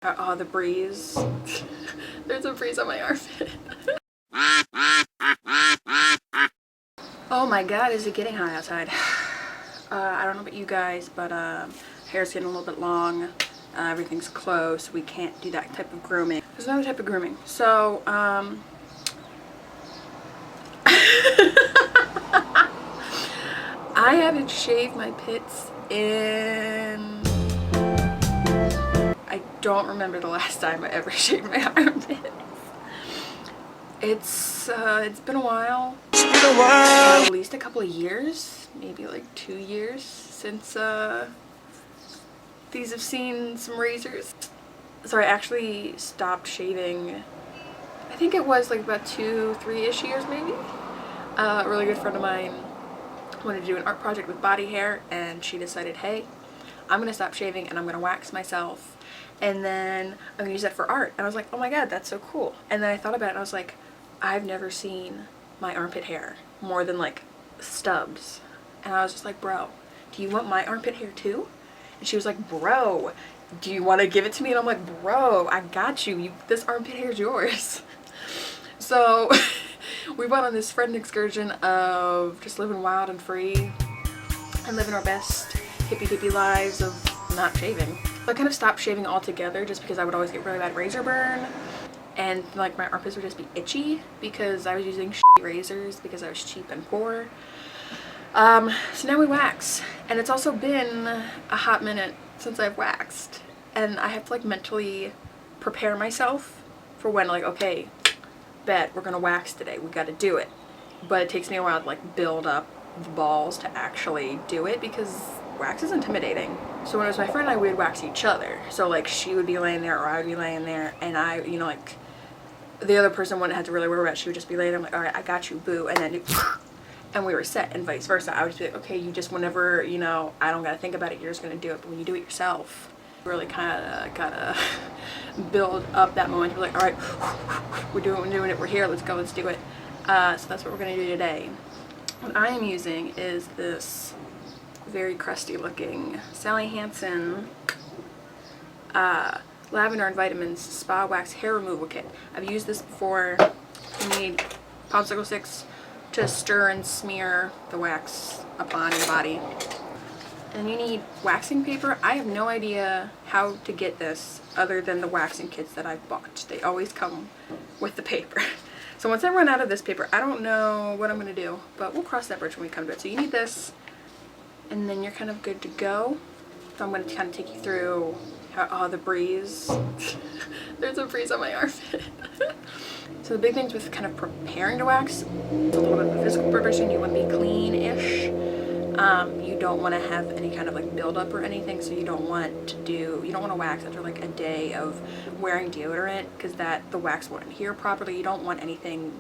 Oh, the breeze. There's a breeze on my armpit. Oh my god, is it getting hot outside? I don't know about you guys, but hair's getting a little bit long. Everything's close. We can't do that type of grooming. There's another type of grooming. So, I haven't shaved my pits in... I don't remember the last time I ever shaved my armpits. It's been a while. At least a couple of years, maybe like 2 years since these have seen some razors. So I actually stopped shaving, I think it was like about 2-3-ish years maybe. A really good friend of mine wanted to do an art project with body hair, and she decided, hey, I'm gonna stop shaving and I'm gonna wax myself, and then I'm gonna use that for art. And I was like, oh my god, that's so cool. And then I thought about it and I was like, I've never seen my armpit hair more than like stubs. And I was just like, bro, do you want my armpit hair too? And she was like, bro, do you want to give it to me? And I'm like, bro, I got you. This armpit hair is yours. So we went on this friend excursion of just living wild and free and living our best hippie lives of not shaving. So I kind of stopped shaving altogether just because I would always get really bad razor burn, and like my armpits would just be itchy because I was using shitty razors because I was cheap and poor. So now we wax, and it's also been a hot minute since I've waxed, and I have to like mentally prepare myself for when, like, okay, bet we're gonna wax today, we gotta do it. But it takes me a while to like build up the balls to actually do it because wax is intimidating. So when it was my friend and I, we would wax each other. So like she would be laying there or I would be laying there, and I, you know, like the other person wouldn't have to really worry about it. She would just be laying there. I'm like, all right, I got you, boo. And then and we were set, and vice versa. I would just be like, okay, you just, whenever, you know, I don't gotta think about it, you're just gonna do it. But when you do it yourself, you really kind of gotta build up that moment to be like, all right, we're doing it, we're here, let's go, let's do it. So that's what we're gonna do today. What I am using is this very crusty looking Sally Hansen Lavender and Vitamins Spa Wax Hair Removal Kit. I've used this before. You need popsicle sticks to stir and smear the wax upon your body. And you need waxing paper. I have no idea how to get this other than the waxing kits that I've bought. They always come with the paper. So once I run out of this paper, I don't know what I'm going to do, but we'll cross that bridge when we come to it. So you need this, and then you're kind of good to go. So I'm going to kind of take you through how, oh, the breeze. There's a breeze on my armpit. So the big things with kind of preparing to wax, it's a little bit of a physical preparation. You want to be clean-ish. You don't want to have any kind of like buildup or anything, so you don't want to wax after like a day of wearing deodorant, because the wax won't adhere properly. You don't want anything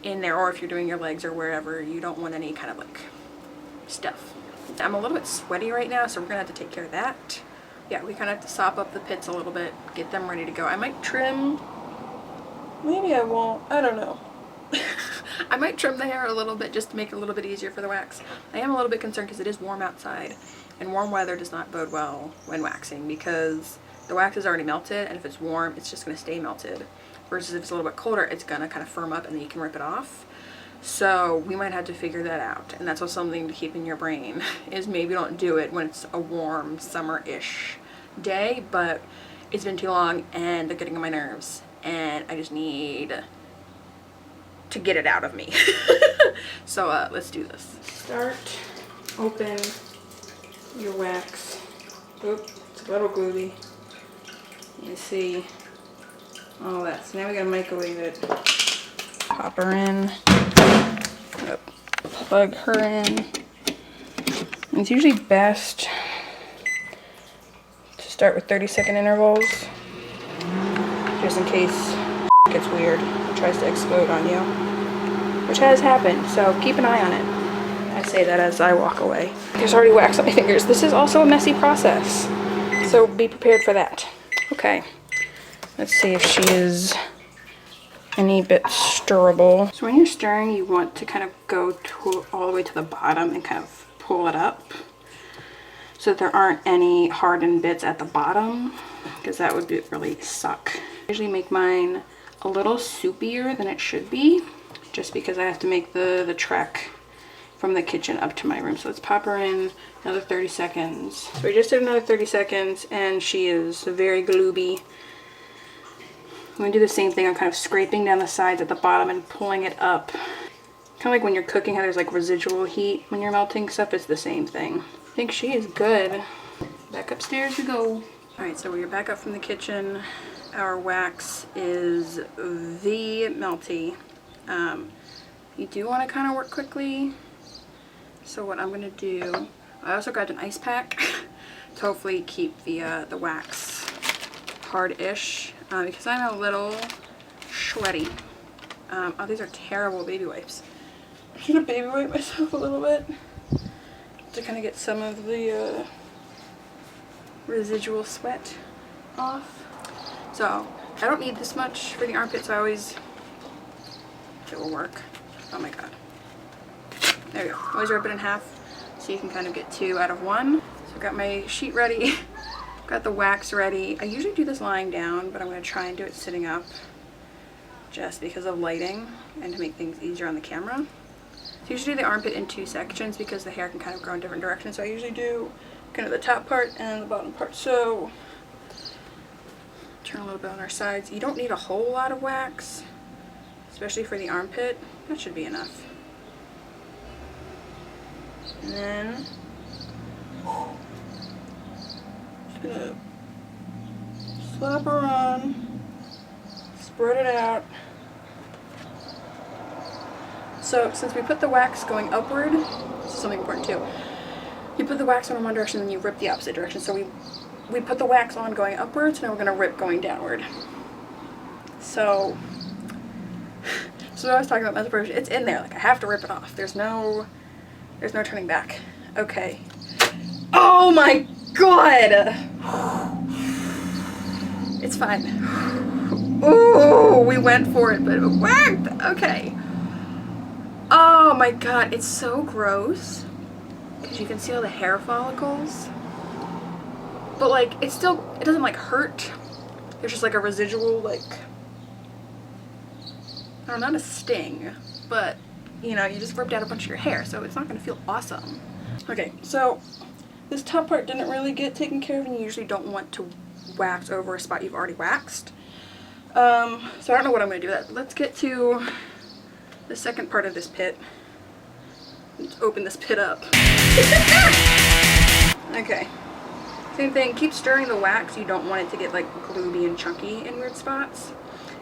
in there, or if you're doing your legs or wherever, you don't want any kind of like stuff. I'm a little bit sweaty right now, so we're gonna have to take care of that. Yeah, we kind of have to sop up the pits a little bit, get them ready to go. I might trim, maybe I won't, I don't know. I might trim the hair a little bit just to make it a little bit easier for the wax. I am a little bit concerned because it is warm outside, and warm weather does not bode well when waxing because the wax is already melted, and if it's warm, it's just going to stay melted. Versus if it's a little bit colder, it's going to kind of firm up and then you can rip it off. So we might have to figure that out, and that's also something to keep in your brain, is maybe don't do it when it's a warm summer-ish day, but it's been too long and they're getting on my nerves, and I just need to get it out of me. So let's do this. Start, open your wax. Oop, it's a little gluey. You see all that. So now we gotta microwave it. Pop her in. Plug her in. And it's usually best to start with 30-second intervals, just in case it gets weird, it tries to explode on you, which has happened, so keep an eye on it. I say that as I walk away. There's already wax on my fingers. This is also a messy process, so be prepared for that. Okay, let's see if she is any bit stirrable. So when you're stirring, you want to kind of go all the way to the bottom and kind of pull it up so that there aren't any hardened bits at the bottom, because that would really suck. I usually make mine a little soupier than it should be, just because I have to make the trek from the kitchen up to my room. So let's pop her in another 30 seconds. So we just did another 30 seconds and she is very glooby. I'm gonna do the same thing. I'm kind of scraping down the sides at the bottom and pulling it up. Kind of like when you're cooking, how there's like residual heat when you're melting stuff. It's the same thing. I think she is good. Back upstairs we go. All right, so we're back up from the kitchen. Our wax is the melty. You do want to kind of work quickly. So what I'm gonna do, I also grabbed an ice pack to hopefully keep the wax hard-ish, because I'm a little sweaty. Oh, these are terrible baby wipes. I'm gonna baby wipe myself a little bit to kind of get some of the residual sweat off. So I don't need this much for the armpits. It will work. Oh my god. There we go. Always rip it in half so you can kind of get 2 out of 1. So I've got my sheet ready. Got the wax ready. I usually do this lying down, but I'm going to try and do it sitting up just because of lighting and to make things easier on the camera. So usually do the armpit in 2 sections because the hair can kind of grow in different directions. So I usually do kind of the top part and the bottom part. So turn a little bit on our sides. You don't need a whole lot of wax, especially for the armpit. That should be enough. And then just gonna slap her on, spread it out. So since we put the wax going upward, this is something important too. You put the wax on in one direction and then you rip the opposite direction. So we put the wax on going upwards, now we're gonna rip going downward. So what I was talking about mesoperfusion, it's in there. Like I have to rip it off. There's no turning back. Okay. Oh my god! It's fine. Ooh, we went for it, but it worked! Okay. Oh my god, it's so gross. Because you can see all the hair follicles. But like, it doesn't like hurt. There's just like a residual, like, I don't know, not a sting, but you know, you just ripped out a bunch of your hair, so it's not going to feel awesome. Okay, so this top part didn't really get taken care of, and you usually don't want to wax over a spot you've already waxed. So I don't know what I'm going to do with that. Let's get to the second part of this pit. Let's open this pit up. Okay. Same thing, keep stirring the wax. You don't want it to get like gloomy and chunky in weird spots.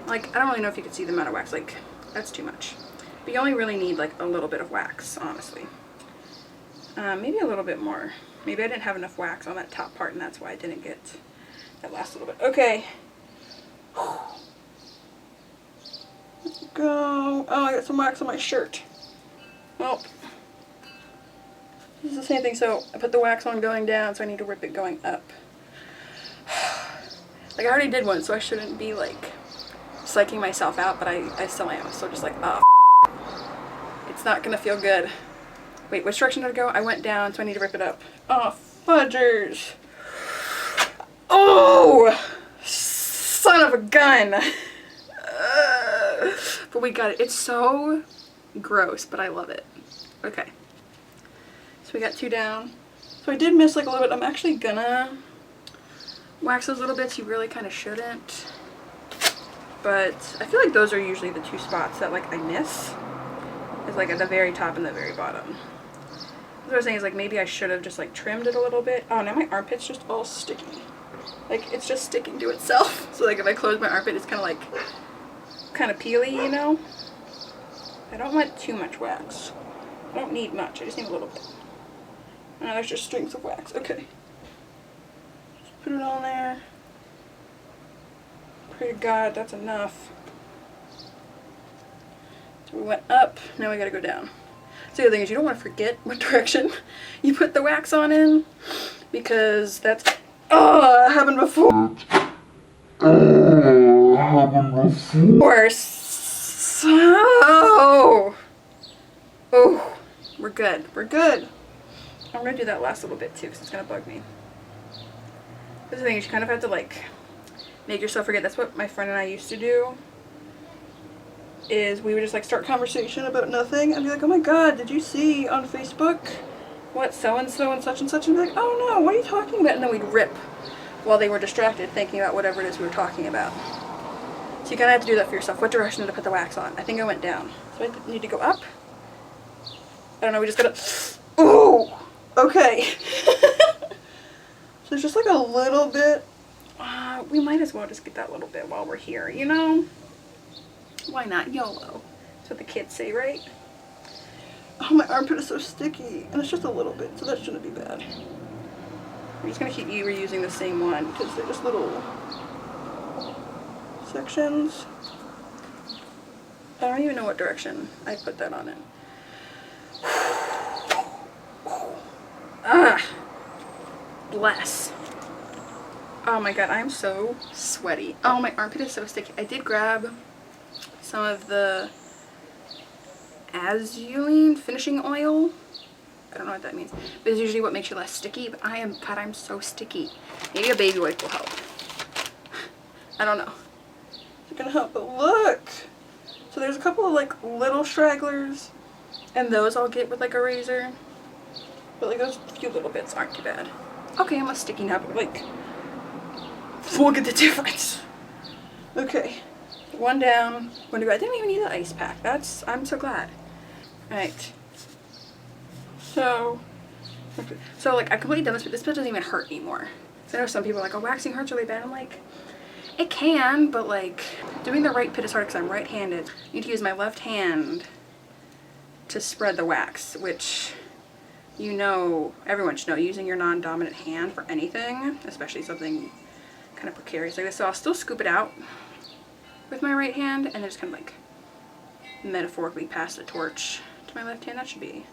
Like, I don't really know if you can see the amount of wax, like, that's too much. But you only really need like a little bit of wax, honestly. Maybe a little bit more. Maybe I didn't have enough wax on that top part and that's why I didn't get that last little bit. Okay. Let's go. Oh, I got some wax on my shirt. Well, this is the same thing. So I put the wax on going down, so I need to rip it going up. Like I already did one, so I shouldn't be like psyching myself out, but I still am. So just like, oh, it's not gonna feel good. Wait, which direction did I go? I went down, so I need to rip it up. Oh, fudgers. Oh, son of a gun. But we got it. It's so gross, but I love it. Okay. So we got 2 down. So I did miss like a little bit. I'm actually gonna wax those little bits. You really kind of shouldn't. But I feel like those are usually the 2 spots that like I miss. It's like at the very top and the very bottom. What I was saying is like maybe I should have just like trimmed it a little bit. Oh, now my armpit's just all sticky. Like it's just sticking to itself. So like if I close my armpit, it's kind of peely, you know? I don't want too much wax. I don't need much. I just need a little bit. And there's just strings of wax. Okay. Just put it on there. Pray to God that's enough. So we went up. Now we gotta go down. So the other thing is you don't want to forget what direction you put the wax on in, because that's, oh, it happened before. So, oh, we're good. We're good. I'm gonna do that last little bit too, because it's gonna bug me. The thing is, you kind of have to like make yourself forget. That's what my friend and I used to do. Is we would just like start conversation about nothing and be like, oh my god, did you see on Facebook what so-and-so and such and such? And be like, oh no, what are you talking about? And then we'd rip while they were distracted thinking about whatever it is we were talking about. So you kind of have to do that for yourself. What direction did I put the wax on? I think I went down. So I need to go up. I don't know, we just gotta, ooh, okay. So there's just like a little bit, we might as well just get that little bit while we're here, you know? Why not? YOLO. That's what the kids say, right? Oh, my armpit is so sticky. And it's just a little bit, so that shouldn't be bad. I'm just going to keep reusing the same one because they're just little sections. I don't even know what direction I put that on it. Ah! Bless. Oh my god, I'm so sweaty. Oh, my armpit is so sticky. I did grab some of the azulene finishing oil. I don't know what that means, but it's usually what makes you less sticky. But God, I'm so sticky. Maybe a baby wipe will help. I don't know. It's gonna help, but look. So there's a couple of like little stragglers, and those I'll get with like a razor. But like those few little bits aren't too bad. Okay, I'm less sticky now, but like, look at the difference. Okay. One down, one to go. I didn't even need the ice pack. I'm so glad. Alright. So like I completely done this, but this bit doesn't even hurt anymore. So I know some people are like, oh, waxing hurts really bad. I'm like, it can, but like doing the right pit is hard because I'm right-handed. I need to use my left hand to spread the wax, which you know, everyone should know, using your non-dominant hand for anything, especially something kind of precarious like this. So I'll still scoop it out with my right hand and then just kind of like metaphorically pass the torch to my left hand. That should be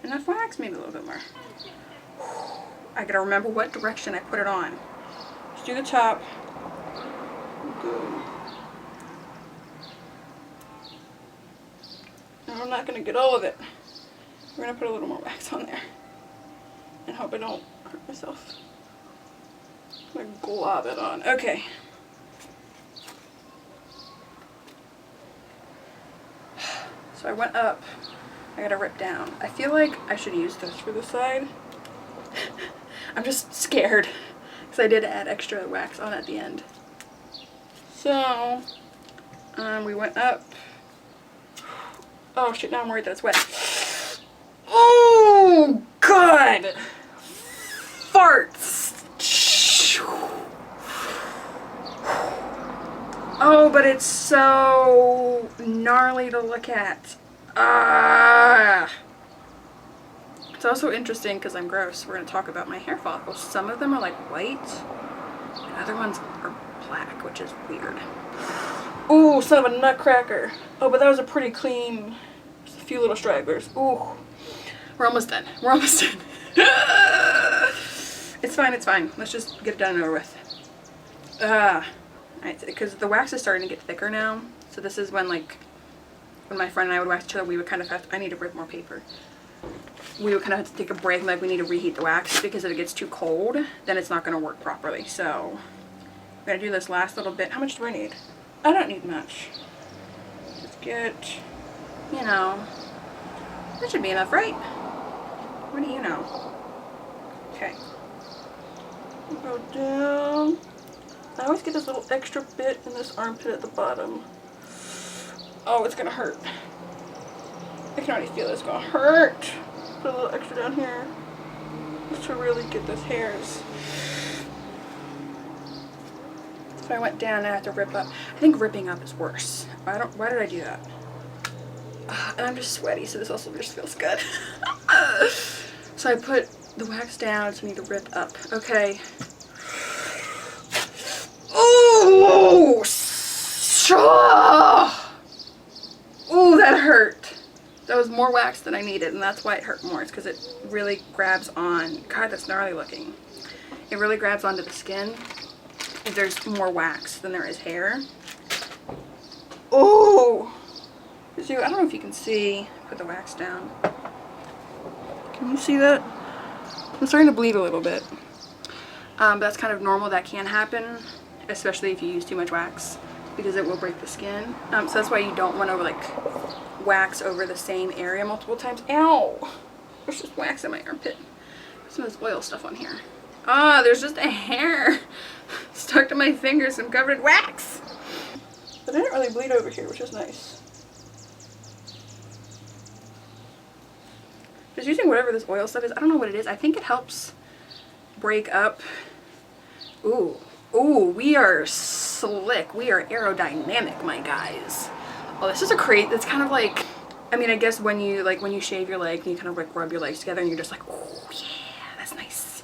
enough wax, maybe a little bit more. I gotta remember what direction I put it on. Just do the top. Good. Now I'm not gonna get all of it. We're gonna put a little more wax on there and hope I don't hurt myself. I'm gonna glob it on. Okay. So I went up, I gotta rip down. I feel like I should use this for the side. I'm just scared because I did add extra wax on at the end. So, we went up. Oh shit, now I'm worried that it's wet. Oh god! Farts! Oh, but it's so gnarly to look at. It's also interesting because I'm gross. We're going to talk about my hair follicles. Some of them are like white and other ones are black, which is weird. Ooh, son of a nutcracker. Oh, but that was a pretty clean, just a few little stragglers. Ooh. We're almost done. We're almost done. It's fine, it's fine. Let's just get it done and over with. Because the wax is starting to get thicker now. So this is when, like, when my friend and I would wax each other, we would kind of have to, I need to rip more paper. We would kind of have to take a break, like we need to reheat the wax because if it gets too cold, then it's not going to work properly. So I'm going to do this last little bit. How much do I need? I don't need much. Just get, you know, that should be enough, right? What do you know? Okay. Go down. I always get this little extra bit in this armpit at the bottom. Oh, it's gonna hurt. I can already feel it's gonna hurt. Put a little extra down here just to really get those hairs. So I went down and I have to rip up. I think ripping up is worse. Why did I do that? And I'm just sweaty, so this also just feels good. So I put the wax down, so I need to rip up. Okay. Oh! Oh, that hurt. That was more wax than I needed, and that's why it hurt more. It's because it really grabs on. God, that's gnarly looking. It really grabs onto the skin if there's more wax than there is hair. Oh! I don't know if you can see. Put the wax down. Can you see that? I'm starting to bleed a little bit. But that's kind of normal. That can happen. especially if you use too much wax, because it will break the skin. So that's why you don't want to like wax over the same area multiple times. Ow! There's just wax in my armpit. Some of this oil stuff on here. Ah, there's just a hair stuck to my fingers. I'm covered in wax. But I didn't really bleed over here, which is nice. Just using whatever this oil stuff is. I don't know what it is. I think it helps break up. Ooh. Ooh, we are slick. We are aerodynamic, my guys. Oh, this is a crate that's kind of like, I mean, I guess when you shave your leg and you kind of like rub your legs together and you're just like, oh yeah, that's nice.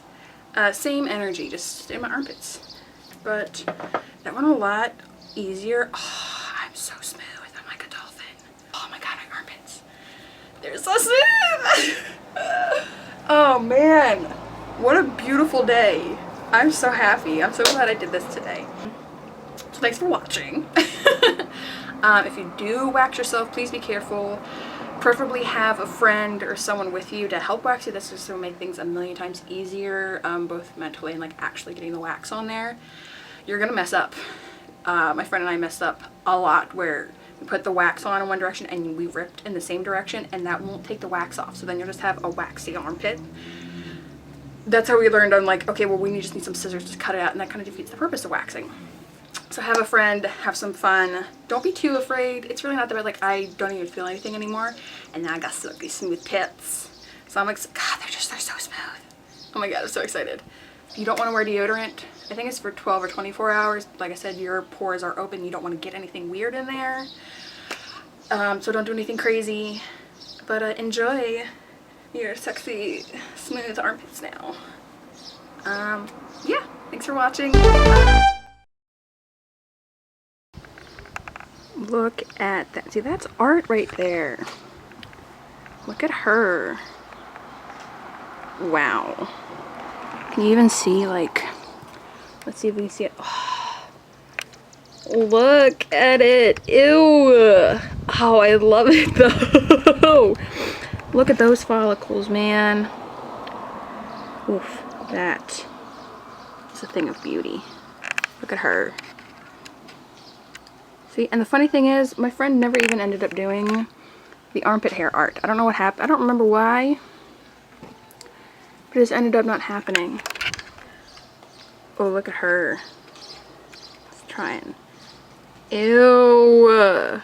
Same energy, just in my armpits. But that went a lot easier. Oh, I'm so smooth. I'm like a dolphin. Oh my god, my armpits. They're so smooth. Oh man, what a beautiful day. I'm so happy. I'm so glad I did this today. So thanks for watching. If you do wax yourself, please be careful. Preferably have a friend or someone with you to help wax you. This just will make things a million times easier, both mentally and like actually getting the wax on there. You're gonna mess up. My friend and I messed up a lot where we put the wax on in one direction and we ripped in the same direction, and that won't take the wax off. So then you'll just have a waxy armpit. That's how we learned on like, okay, well, we just need some scissors to cut it out, and that kind of defeats the purpose of waxing. So have a friend, have some fun. Don't be too afraid. It's really not that bad. Like, I don't even feel anything anymore, and now I got silky smooth tits. So I'm like, God, they're so smooth. Oh my God, I'm so excited. You don't want to wear deodorant. I think it's for 12 or 24 hours. Like I said, your pores are open. You don't want to get anything weird in there. So don't do anything crazy. But enjoy your sexy, smooth armpits now. Yeah, thanks for watching. Look at that. See, that's art right there. Look at her. Wow. Can you even see, like, let's see if we can see it. Oh, look at it. Ew. Oh, I love it though. Look at those follicles, man. Oof, that is a thing of beauty. Look at her. See, and the funny thing is, my friend never even ended up doing the armpit hair art. I don't know what happened. I don't remember why, but it just ended up not happening. Oh, look at her. Let's try and... Ew.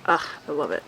Ugh, I love it.